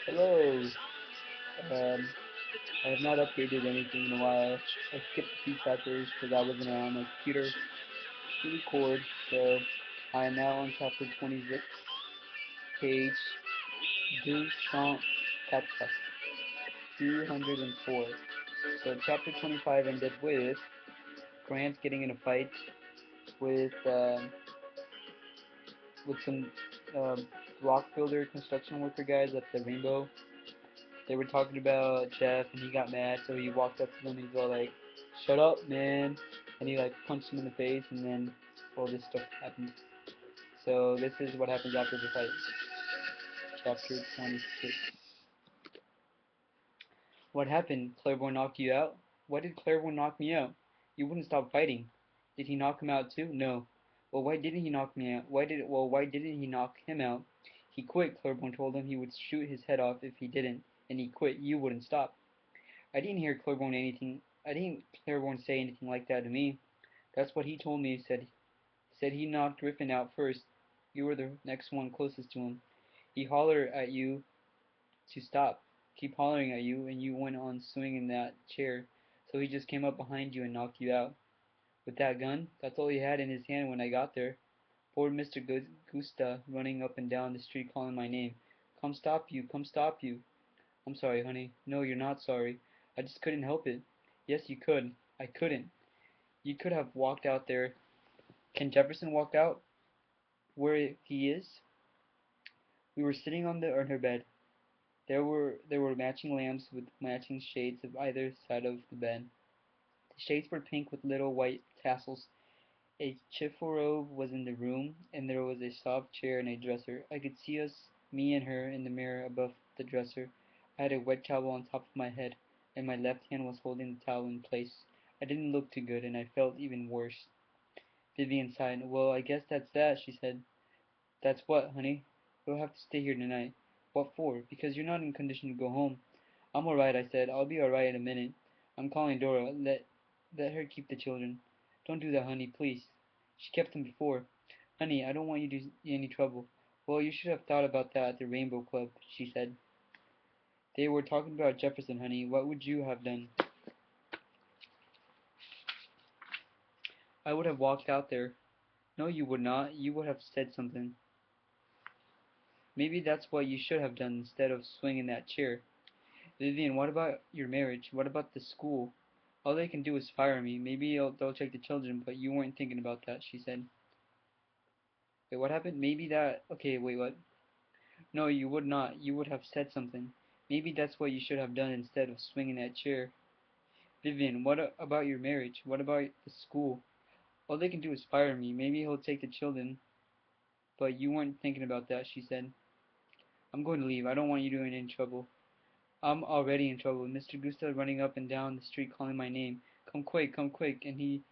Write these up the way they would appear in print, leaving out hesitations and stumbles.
Hello. I have not updated anything in a while. I skipped a few chapters because I wasn't on my computer to record, so I am now on chapter 26, page 204. 204. So chapter 25 ended with Grant getting in a fight with some block builder construction worker guys at the Rainbow. They were talking about Jeff, and he got mad, so he walked up to them. And he's all like, "Shut up, man!" And he like punched him in the face, and then all this stuff happened. So this is what happens after the fight. Chapter 26. What happened? Claiborne knocked you out? Why did Claiborne knock me out? You wouldn't stop fighting. Did he knock him out too? No. Well, why didn't he knock me out? Why didn't he knock him out? He quit. Claiborne told him he would shoot his head off if he didn't, and he quit. You wouldn't stop. I didn't Claiborne say anything like that to me. That's what he told me. He said he knocked Griffin out first. You were the next one closest to him. He hollered at you to stop. Keep hollering at you, and you went on swinging that chair. So he just came up behind you and knocked you out. With that gun? That's all he had in his hand when I got there. Poor Mr. Gusta running up and down the street calling my name. Come stop you, come stop you. I'm sorry, honey. No, you're not sorry. I just couldn't help it. Yes, you could. I couldn't. You could have walked out there. Can Jefferson walk out where he is? We were sitting on her bed. There were matching lamps with matching shades of either side of the bed. The shades were pink with little white tassels. A chifforobe was in the room, and there was a soft chair and a dresser. I could see us, me and her, in the mirror above the dresser. I had a wet towel on top of my head, and my left hand was holding the towel in place. I didn't look too good, and I felt even worse. Vivian sighed. Well, I guess that's that, she said. That's what, honey? You'll have to stay here tonight. What for? Because you're not in condition to go home. I'm alright, I said. I'll be alright in a minute. I'm calling Dora. Let her keep the children. Don't do that, honey, please. She kept them before. Honey, I don't want you to any trouble. Well, you should have thought about that at the Rainbow Club, she said. They were talking about Jefferson, honey. What would you have done? I would have walked out there. No, you would not. You would have said something. Maybe that's what you should have done instead of swinging that chair. Vivian, what about your marriage? What about the school? All they can do is fire me. Maybe they'll take the children, but you weren't thinking about that, she said. Wait, what happened? Maybe that. Okay, wait, what? No, you would not. You would have said something. Maybe that's what you should have done instead of swinging that chair. Vivian, what about your marriage? What about the school? All they can do is fire me. Maybe he'll take the children, but you weren't thinking about that, she said. I'm going to leave. I don't want you doing any trouble. I'm already in trouble. Mr. Gustav running up and down the street calling my name. Come quick, and me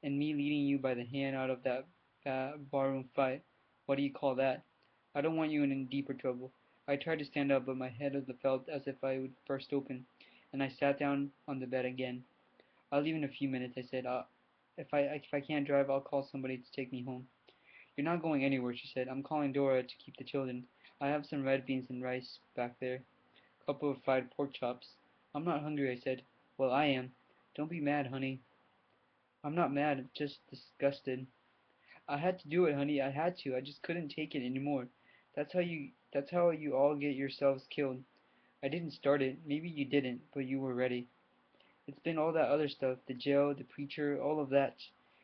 leading you by the hand out of that barroom fight. What do you call that? I don't want you in any deeper trouble. I tried to stand up, but my head felt as if I would burst open, and I sat down on the bed again. I'll leave in a few minutes, I said. If I can't drive, I'll call somebody to take me home. You're not going anywhere, she said. I'm calling Dora to keep the children. I have some red beans and rice back there. Couple of fried pork chops. I'm not hungry, I said. Well, I am. Don't be mad, honey. I'm not mad, just disgusted. I had to do it, honey. I had to. I just couldn't take it anymore. That's how you all get yourselves killed. I didn't start it. Maybe you didn't, but you were ready. It's been all that other stuff, the jail, the preacher, all of that.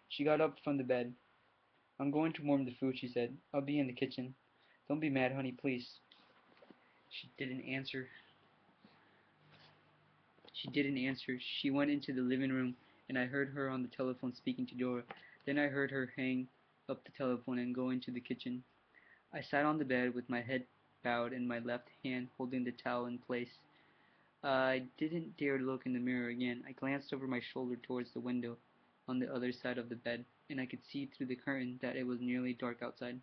She got up from the bed. I'm going to warm the food, she said. I'll be in the kitchen. Don't be mad, honey, please. She didn't answer. She didn't answer. She went into the living room, and I heard her on the telephone speaking to Dora. Then I heard her hang up the telephone and go into the kitchen. I sat on the bed with my head bowed and my left hand holding the towel in place. I didn't dare look in the mirror again. I glanced over my shoulder towards the window on the other side of the bed, and I could see through the curtain that it was nearly dark outside.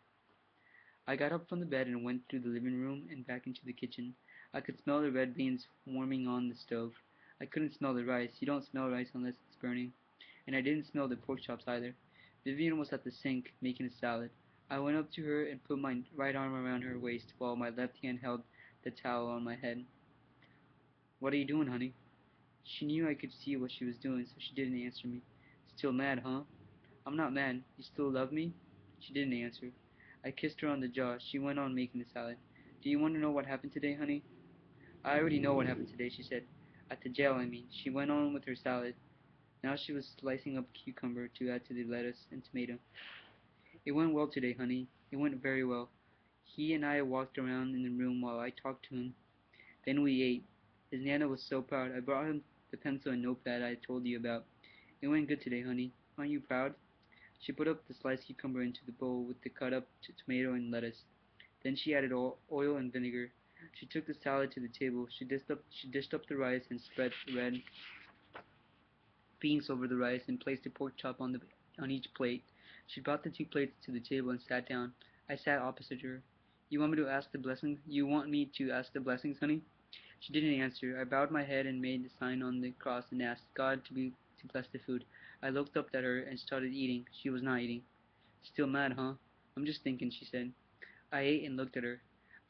I got up from the bed and went through the living room and back into the kitchen. I could smell the red beans warming on the stove. I couldn't smell the rice. You don't smell rice unless it's burning. And I didn't smell the pork chops either. Vivian was at the sink making a salad. I went up to her and put my right arm around her waist while my left hand held the towel on my head. What are you doing, honey? She knew I could see what she was doing, so she didn't answer me. Still mad, huh? I'm not mad. You still love me? She didn't answer. I kissed her on the jaw. She went on making the salad. Do you want to know what happened today, honey? I already know what happened today, she said. At the jail, I mean. She went on with her salad. Now she was slicing up cucumber to add to the lettuce and tomato. It went well today, honey. It went very well. He and I walked around in the room while I talked to him. Then we ate. His Nana was so proud. I brought him the pencil and notepad I told you about. It went good today, honey. Aren't you proud? She put up the sliced cucumber into the bowl with the cut up tomato and lettuce. Then she added oil and vinegar. She took the salad to the table. She dished up the rice and spread the red beans over the rice and placed a pork chop on each plate. She brought the two plates to the table and sat down. I sat opposite her. You want me to ask the blessings? You want me to ask the blessings, honey? She didn't answer. I bowed my head and made the sign on the cross and asked God to bless the food. I looked up at her and started eating. She was not eating. Still mad, huh? I'm just thinking, she said. I ate and looked at her.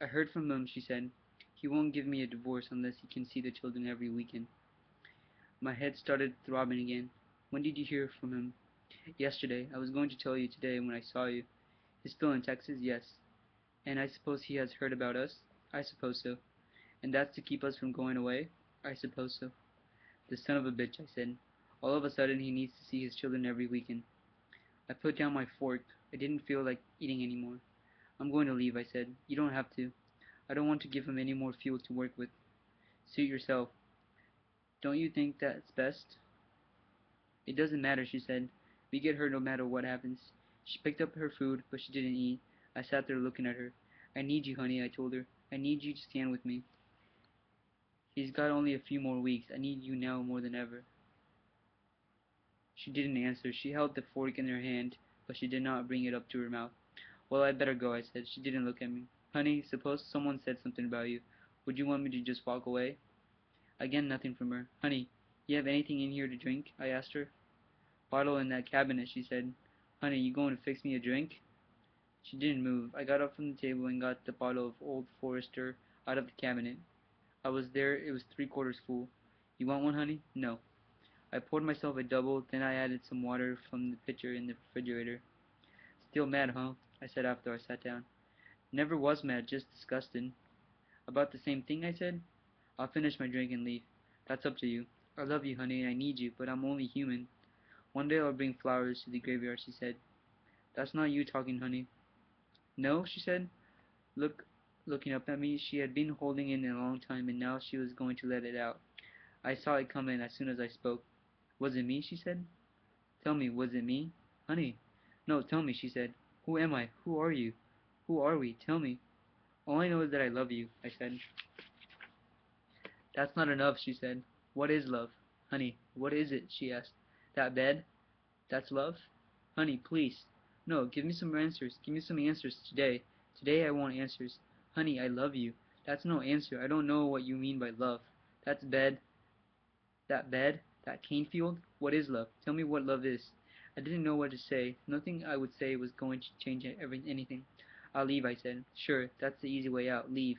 I heard from him, she said. He won't give me a divorce unless he can see the children every weekend. My head started throbbing again. When did you hear from him? Yesterday. I was going to tell you today when I saw you. He's still in Texas? Yes. And I suppose he has heard about us? I suppose so. And that's to keep us from going away? I suppose so. The son of a bitch, I said. All of a sudden he needs to see his children every weekend. I put down my fork. I didn't feel like eating anymore. I'm going to leave, I said. You don't have to. I don't want to give him any more fuel to work with. Suit yourself. Don't you think that's best? It doesn't matter, she said. We get hurt no matter what happens. She picked up her food, but she didn't eat. I sat there looking at her. I need you, honey, I told her. I need you to stand with me. He's got only a few more weeks. I need you now more than ever. She didn't answer. She held the fork in her hand, but she did not bring it up to her mouth. Well, I'd better go, I said. She didn't look at me. Honey, suppose someone said something about you. Would you want me to just walk away? Again, nothing from her. Honey, you have anything in here to drink? I asked her. Bottle in that cabinet, she said. Honey, you going to fix me a drink? She didn't move. I got up from the table and got the bottle of Old Forester out of the cabinet. I was there. It was three-quarters full. You want one, honey? No. I poured myself a double, then I added some water from the pitcher in the refrigerator. Still mad, huh? I said after I sat down. Never was mad, just disgusted. About the same thing, I said. I'll finish my drink and leave. That's up to you. I love you, honey, and I need you, but I'm only human. One day I'll bring flowers to the graveyard, she said. That's not you talking, honey. No, she said, looking up at me. She had been holding in a long time, and now she was going to let it out. I saw it coming as soon as I spoke. Was it me, she said. Tell me, was it me? Honey. No, tell me, she said. Who am I? Who are you? Who are we? Tell me. All I know is that I love you, I said. That's not enough, she said. What is love? Honey, what is it? She asked. That bed? That's love? Honey, please. No, give me some answers. Give me some answers today. Today I want answers. Honey, I love you. That's no answer. I don't know what you mean by love. That's bed. That bed? That cane field? What is love? Tell me what love is. I didn't know what to say. Nothing I would say was going to change anything. I'll leave, I said. Sure, that's the easy way out. Leave.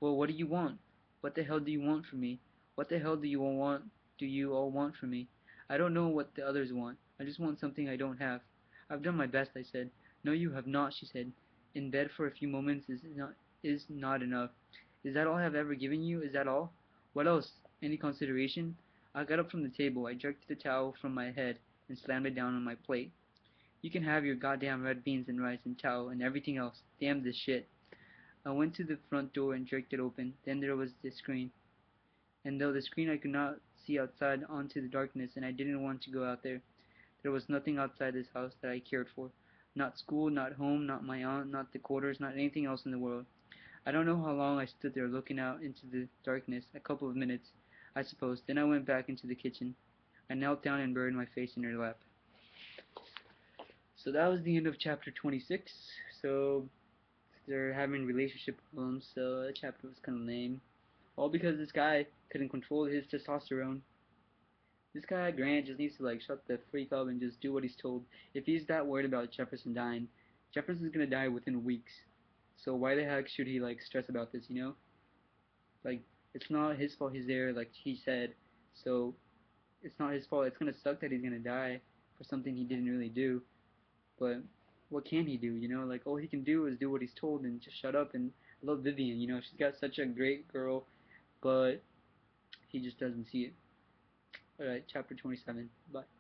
Well, what do you want? What the hell do you want from me? What the hell do you all want from me? I don't know what the others want. I just want something I don't have. I've done my best, I said. No, you have not, she said. In bed for a few moments is not enough. Is that all I have ever given you? Is that all? What else? Any consideration? I got up from the table. I jerked the towel from my head and slammed it down on my plate. You can have your goddamn red beans and rice and towel and everything else. Damn this shit. I went to the front door and jerked it open. Then there was the screen. And though the screen I could not see outside onto the darkness, and I didn't want to go out there. There was nothing outside this house that I cared for. Not school, not home, not my aunt, not the quarters, not anything else in the world. I don't know how long I stood there looking out into the darkness. A couple of minutes, I suppose. Then I went back into the kitchen. I knelt down and buried my face in her lap. So that was the end of chapter 26. So they're having relationship problems, so that chapter was kind of lame. All because this guy couldn't control his testosterone. This guy, Grant, just needs to like shut the freak up and just do what he's told. If he's that worried about Jefferson dying, Jefferson's gonna die within weeks. So why the heck should he like stress about this, you know? Like, it's not his fault he's there, like he said. So it's not his fault. It's gonna suck that he's gonna die for something he didn't really do. But what can he do? Like all he can do is do what he's told and just shut up. And I love Vivian. She's got such a great girl, but he just doesn't see it. All right, chapter 27. Bye.